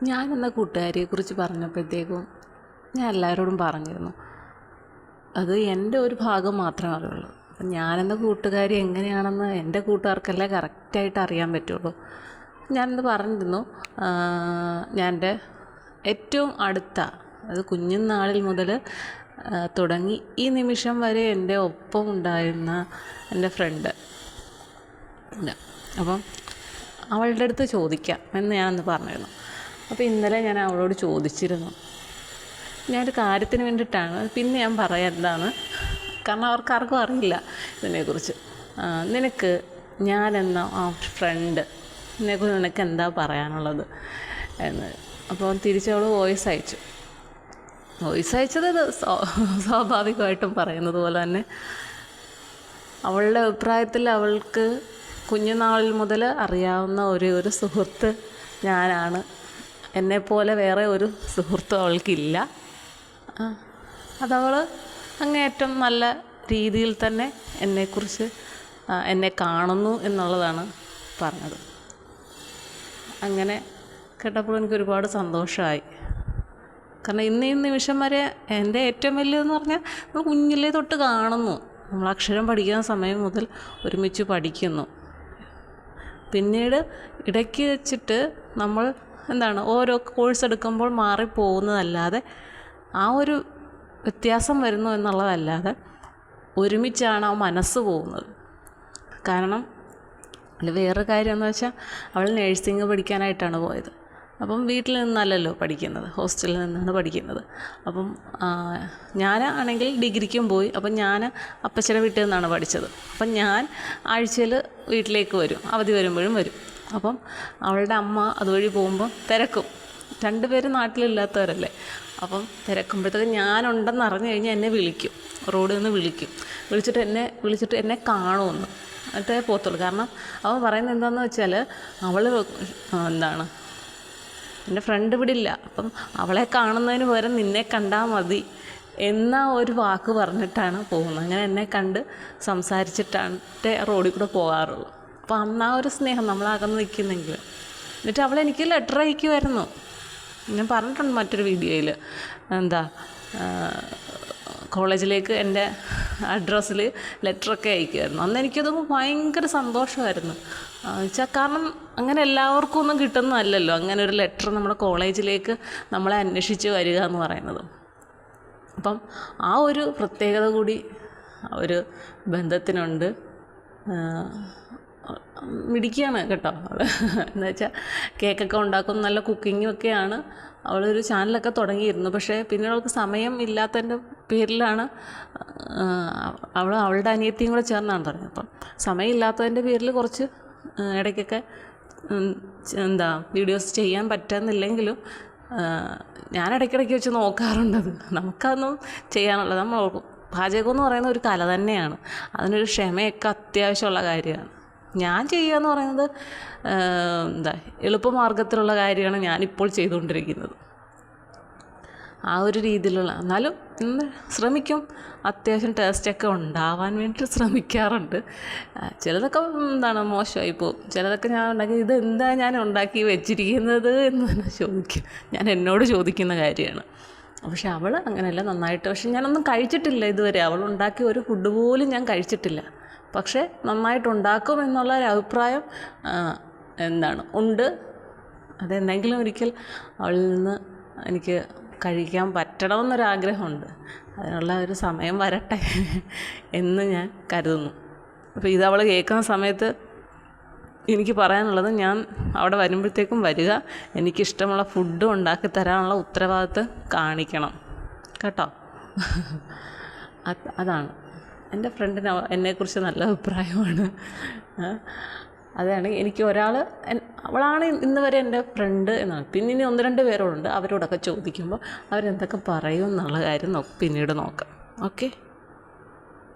ഞാനെന്ന കൂട്ടുകാരിയെക്കുറിച്ച് പറഞ്ഞപ്പോഴത്തേക്കും ഞാൻ എല്ലാവരോടും പറഞ്ഞിരുന്നു. അത് എൻ്റെ ഒരു ഭാഗം മാത്രമേ അറിയുള്ളൂ. അപ്പം ഞാനെന്ന കൂട്ടുകാരി എങ്ങനെയാണെന്ന് എൻ്റെ കൂട്ടുകാർക്കല്ലേ കറക്റ്റായിട്ട് അറിയാൻ പറ്റുള്ളൂ. ഞാനെന്ന് പറഞ്ഞിരുന്നു, ഞാൻ എൻ്റെ ഏറ്റവും അടുത്ത, അത് കുഞ്ഞുനാളിൽ മുതൽ തുടങ്ങി ഈ നിമിഷം വരെ എൻ്റെ ഒപ്പം ഉണ്ടായിരുന്ന എൻ്റെ ഫ്രണ്ട് ഉണ്ട്. അപ്പം അവളുടെ അടുത്ത് ചോദിക്കാം എന്ന് ഞാനന്ന് പറഞ്ഞിരുന്നു. അപ്പോൾ ഇന്നലെ ഞാൻ അവളോട് ചോദിച്ചിരുന്നു. ഞാനൊരു കാര്യത്തിന് വേണ്ടിയിട്ടാണ്, പിന്നെ ഞാൻ പറയാം എന്താണ്, കാരണം അവർക്കാർക്കും അറിയില്ല ഇതിനെക്കുറിച്ച്. നിനക്ക് ഞാനെന്ന ആ ഫ്രണ്ടിനെക്കുറിച്ച് നിനക്ക് എന്താ പറയാനുള്ളത് എന്ന്. അപ്പോൾ തിരിച്ചവൾ വോയിസ് അയച്ചു. വോയിസ് അയച്ചത് സ്വാഭാവികമായിട്ടും പറയുന്നത് പോലെ തന്നെ അവളുടെ അഭിപ്രായത്തിൽ അവൾക്ക് കുഞ്ഞുനാളിൽ മുതൽ അറിയാവുന്ന ഒരു സുഹൃത്ത് ഞാനാണ്. എന്നെപ്പോലെ വേറെ ഒരു സുഹൃത്തും അവൾക്കില്ല. അതവൾ അങ്ങേയറ്റം നല്ല രീതിയിൽ തന്നെ എന്നെ കാണുന്നു എന്നുള്ളതാണ് പറഞ്ഞത്. അങ്ങനെ കേട്ടപ്പോൾ എനിക്ക് ഒരുപാട് സന്തോഷമായി. കാരണം ഈ നിമിഷം വരെ എൻ്റെ ഏറ്റവും വലിയതെന്ന് പറഞ്ഞാൽ നമ്മൾ കുഞ്ഞിലേ തൊട്ട് കാണുന്നു. നമ്മൾ അക്ഷരം പഠിക്കുന്ന സമയം മുതൽ ഒരുമിച്ച് പഠിക്കുന്നു. പിന്നീട് ഇടയ്ക്ക് വെച്ചിട്ട് നമ്മൾ ഓരോ കോഴ്സ് എടുക്കുമ്പോൾ മാറിപ്പോകുന്നതല്ലാതെ ആ ഒരു വ്യത്യാസം വരുന്നു എന്നുള്ളതല്ലാതെ ഒരുമിച്ചാണ് ആ മനസ്സ് പോകുന്നത്. കാരണം അതിൽ വേറൊരു കാര്യം എന്ന് വെച്ചാൽ അവൾ നഴ്സിംഗ് പഠിക്കാനായിട്ടാണ് പോയത്. അപ്പം വീട്ടിൽ നിന്നല്ലല്ലോ പഠിക്കുന്നത്, ഹോസ്റ്റലിൽ നിന്നാണ് പഠിക്കുന്നത്. അപ്പം ഞാനാണെങ്കിൽ ഡിഗ്രിക്കും പോയി. അപ്പം ഞാൻ അപ്പച്ചൻ്റെ വീട്ടിൽ നിന്നാണ് പഠിച്ചത്. അപ്പം ഞാൻ ആഴ്ചയിൽ വീട്ടിലേക്ക് വരും, അവധി വരുമ്പോഴും വരും. അപ്പം അവളുടെ അമ്മ അതുവഴി പോകുമ്പോൾ തിരക്കും. രണ്ടുപേരും നാട്ടിലില്ലാത്തവരല്ലേ. അപ്പം തിരക്കുമ്പോഴത്തേക്ക് ഞാനുണ്ടെന്ന് അറിഞ്ഞു കഴിഞ്ഞാൽ എന്നെ വിളിക്കും, റോഡിൽ നിന്ന് വിളിച്ചിട്ട് എന്നെ കാണുമെന്ന് എന്നിട്ടേ പോകത്തുള്ളൂ. കാരണം അവൻ പറയുന്നത് എന്താണെന്ന് വെച്ചാൽ അവൾ എൻ്റെ ഫ്രണ്ട് ഇവിടെ ഇല്ല, അപ്പം അവളെ കാണുന്നതിന് പകരം നിന്നെ കണ്ടാൽ മതി എന്ന ഒരു വാക്ക് പറഞ്ഞിട്ടാണ് പോകുന്നത്. അങ്ങനെ എന്നെ കണ്ട് സംസാരിച്ചിട്ടാണ് റോഡിൽ കൂടെ പോകാറുള്ളൂ. അപ്പോൾ അന്ന് ആ ഒരു സ്നേഹം നമ്മളകന്ന് നിൽക്കുന്നെങ്കിൽ. എന്നിട്ട് അവളെനിക്ക് ലെറ്റർ അയക്കുമായിരുന്നു. ഞാൻ പറഞ്ഞിട്ടുണ്ട് മറ്റൊരു വീഡിയോയിൽ. കോളേജിലേക്ക് എൻ്റെ അഡ്രസ്സിൽ ലെറ്ററൊക്കെ അയക്കുമായിരുന്നു. അന്ന് എനിക്കത് ഭയങ്കര സന്തോഷമായിരുന്നു. വെച്ചാൽ കാരണം അങ്ങനെ എല്ലാവർക്കും ഒന്നും കിട്ടുന്നതല്ലല്ലോ അങ്ങനെ ഒരു ലെറ്റർ നമ്മുടെ കോളേജിലേക്ക് നമ്മളെ അന്വേഷിച്ച് വരിക എന്ന് പറയുന്നത്. അപ്പം ആ ഒരു പ്രത്യേകത കൂടി ഒരു ബന്ധത്തിനുണ്ട്. മിടിക്കുകയാണ് കേട്ടോ. എന്ന് വെച്ചാൽ കേക്കൊക്കെ ഉണ്ടാക്കും, നല്ല കുക്കിങ്ങും ഒക്കെയാണ്. അവളൊരു ചാനലൊക്കെ തുടങ്ങിയിരുന്നു. പക്ഷേ പിന്നെ അവൾക്ക് സമയം ഇല്ലാത്തതിൻ്റെ പേരിലാണ് അവളുടെ അനിയത്തിയും കൂടെ ചേർന്നാണ് തുടങ്ങിയത്. അപ്പം സമയമില്ലാത്തതിൻ്റെ പേരിൽ കുറച്ച് ഇടയ്ക്കൊക്കെ വീഡിയോസ് ചെയ്യാൻ പറ്റുന്നില്ലെങ്കിലും ഞാൻ ഇടയ്ക്കിടയ്ക്ക് വെച്ച് നോക്കാറുണ്ടത്. നമുക്കതൊന്നും ചെയ്യാനുള്ളത്, നമ്മൾ പാചകം എന്ന് പറയുന്ന ഒരു കല തന്നെയാണ്. അതിനൊരു ക്ഷമയൊക്കെ അത്യാവശ്യമുള്ള കാര്യമാണ്. ഞാൻ ചെയ്യുക എന്ന് പറയുന്നത് എളുപ്പമാർഗത്തിലുള്ള കാര്യമാണ് ഞാനിപ്പോൾ ചെയ്തുകൊണ്ടിരിക്കുന്നത്. ആ ഒരു രീതിയിലുള്ള, എന്നാലും ശ്രമിക്കും. അത്യാവശ്യം ടേസ്റ്റൊക്കെ ഉണ്ടാവാൻ വേണ്ടി ശ്രമിക്കാറുണ്ട്. ചിലതൊക്കെ മോശമായി പോകും. ചിലതൊക്കെ ഞാൻ ഉണ്ടാക്കി ഇതെന്താ ഞാൻ ഉണ്ടാക്കി വെച്ചിരിക്കുന്നത് എന്ന് തന്നെ ചോദിക്കും. ഞാൻ എന്നോട് ചോദിക്കുന്ന കാര്യമാണ്. പക്ഷെ അവൾ അങ്ങനെയല്ല, നന്നായിട്ട്. പക്ഷെ ഞാനൊന്നും കഴിച്ചിട്ടില്ല ഇതുവരെ. അവൾ ഉണ്ടാക്കിയ ഒരു ഫുഡ് പോലും ഞാൻ കഴിച്ചിട്ടില്ല. പക്ഷേ നന്നായിട്ടുണ്ടാക്കും എന്നുള്ള ഒരു അഭിപ്രായം ഉണ്ട്. അതെന്തെങ്കിലും ഒരിക്കൽ അവളിൽ നിന്ന് എനിക്ക് കഴിക്കാൻ പറ്റണമെന്നൊരാഗ്രഹമുണ്ട്. അതിനുള്ള ഒരു സമയം വരട്ടെ എന്ന് ഞാൻ കരുതുന്നു. അപ്പോൾ ഇതവൾ കേൾക്കുന്ന സമയത്ത് എനിക്ക് പറയാനുള്ളത്, ഞാൻ അവിടെ വരുമ്പോഴത്തേക്കും വരിക, എനിക്കിഷ്ടമുള്ള ഫുഡ് ഉണ്ടാക്കി തരാനുള്ള ഉത്തരവാദിത്വം കാണിക്കണം കേട്ടോ. അതാണ് എൻ്റെ ഫ്രണ്ടിന് എന്നെക്കുറിച്ച് നല്ല അഭിപ്രായമാണ്. അതാണ് എനിക്ക് അവളാണ് ഇന്ന് വരെ എൻ്റെ ഫ്രണ്ട് എന്നാണ്. പിന്നെ ഇനി 1-2 പേരോടുണ്ട്. അവരോടൊക്കെ ചോദിക്കുമ്പോൾ അവരെന്തൊക്കെ പറയും എന്നുള്ള കാര്യം പിന്നീട് നോക്കാം. ഓക്കെ.